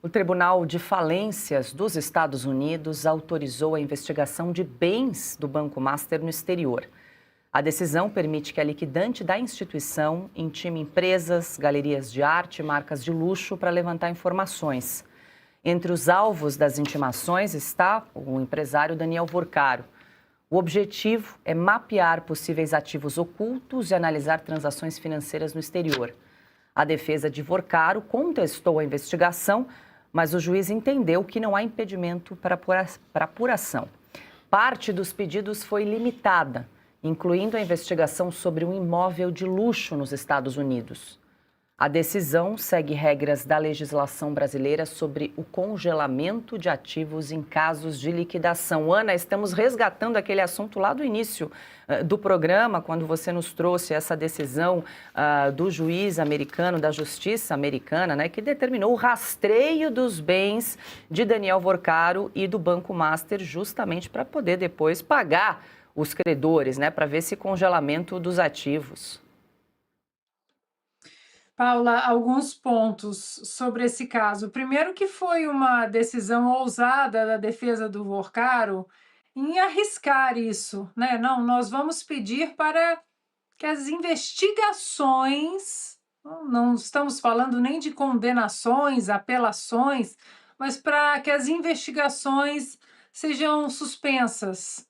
O Tribunal de Falências dos Estados Unidos autorizou a investigação de bens do Banco Master no exterior. A decisão permite que a liquidante da instituição intime empresas, galerias de arte e marcas de luxo para levantar informações. Entre os alvos das intimações está o empresário Daniel Vorcaro. O objetivo é mapear possíveis ativos ocultos e analisar transações financeiras no exterior. A defesa de Vorcaro contestou a investigação, mas o juiz entendeu que não há impedimento para apuração. Parte dos pedidos foi limitada, incluindo a investigação sobre um imóvel de luxo nos Estados Unidos. A decisão segue regras da legislação brasileira sobre o congelamento de ativos em casos de liquidação. Ana, estamos resgatando aquele assunto lá do início do programa, quando você nos trouxe essa decisão do juiz americano, da justiça americana, né, que determinou o rastreio dos bens de Daniel Vorcaro e do Banco Master, justamente para poder depois pagar os credores, né, para ver esse congelamento dos ativos. Paula, alguns pontos sobre esse caso. Primeiro que foi uma decisão ousada da defesa do Vorcaro em arriscar isso, né? Não, nós vamos pedir para que as investigações, não estamos falando nem de condenações, apelações, mas para que as investigações sejam suspensas,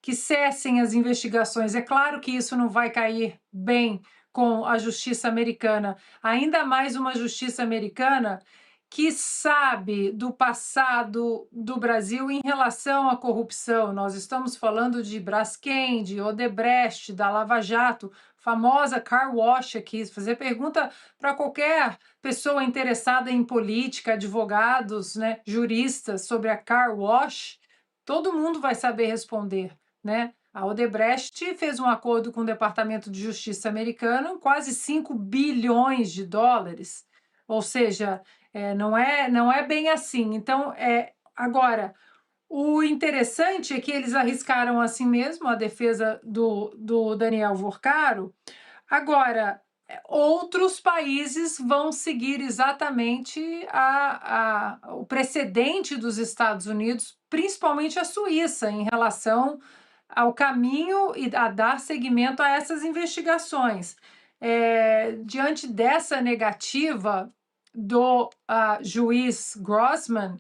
que cessem as investigações. É claro que isso não vai cair bem com a justiça americana, ainda mais uma justiça americana que sabe do passado do Brasil em relação à corrupção. Nós estamos falando de Braskem, de Odebrecht, da Lava Jato, famosa car wash aqui. Se você pergunta para qualquer pessoa interessada em política, advogados, né, juristas, sobre a car wash, todo mundo vai saber responder, né? A Odebrecht fez um acordo com o Departamento de Justiça americano, quase 5 bilhões de dólares, ou seja, não é bem assim. Então, agora, o interessante é que eles arriscaram assim mesmo a defesa do Daniel Vorcaro. Agora, outros países vão seguir exatamente o precedente dos Estados Unidos, principalmente a Suíça, em relação ao caminho e a dar seguimento a essas investigações. Diante dessa negativa do juiz Grossman,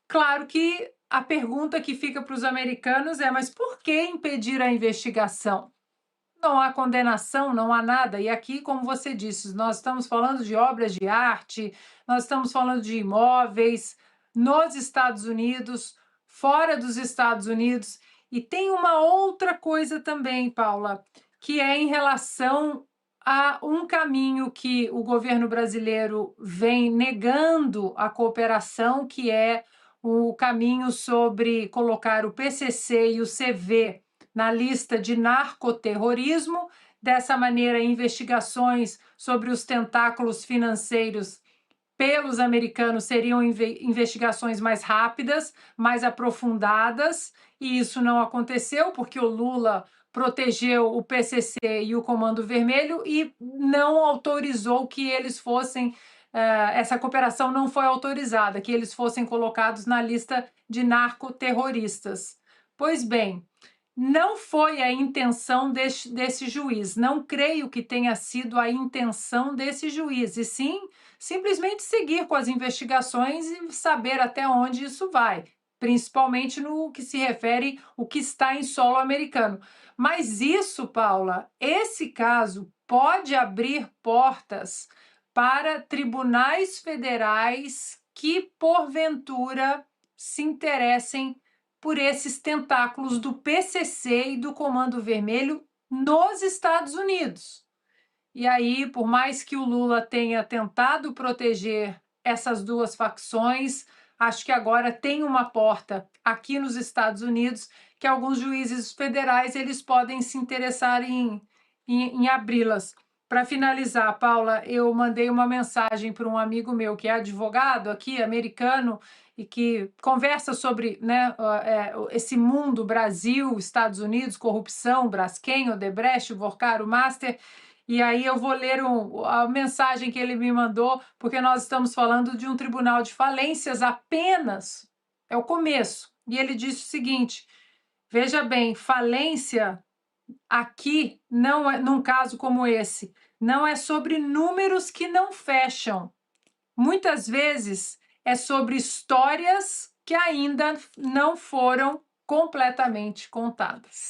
claro que a pergunta que fica para os americanos é: mas por que impedir a investigação? Não há condenação, não há nada. E aqui, como você disse, nós estamos falando de obras de arte, nós estamos falando de imóveis nos Estados Unidos, fora dos Estados Unidos. E tem uma outra coisa também, Paula, que é em relação a um caminho que o governo brasileiro vem negando a cooperação, que é o caminho sobre colocar o PCC e o CV na lista de narcoterrorismo. Dessa maneira, investigações sobre os tentáculos financeiros pelos americanos seriam investigações mais rápidas, mais aprofundadas, e isso não aconteceu porque o Lula protegeu o PCC e o Comando Vermelho e não autorizou que eles fossem, essa cooperação não foi autorizada, que eles fossem colocados na lista de narcoterroristas. Pois bem, não foi a intenção desse juiz, não creio que tenha sido a intenção desse juiz, e sim simplesmente seguir com as investigações e saber até onde isso vai, principalmente no que se refere ao que está em solo americano. Mas isso, Paula, esse caso pode abrir portas para tribunais federais que, porventura, se interessem por esses tentáculos do PCC e do Comando Vermelho nos Estados Unidos. E aí, por mais que o Lula tenha tentado proteger essas duas facções, acho que agora tem uma porta aqui nos Estados Unidos que alguns juízes federais eles podem se interessar em abri-las. Para finalizar, Paula, eu mandei uma mensagem para um amigo meu que é advogado aqui, americano, e que conversa sobre, né, esse mundo, Brasil, Estados Unidos, corrupção, Braskem, Odebrecht, Vorcaro, Master, E aí eu vou ler a mensagem que ele me mandou, porque nós estamos falando de um tribunal de falências apenas, é o começo. E ele disse o seguinte: veja bem, falência aqui não é, num caso como esse, não é sobre números que não fecham. Muitas vezes é sobre histórias que ainda não foram completamente contadas.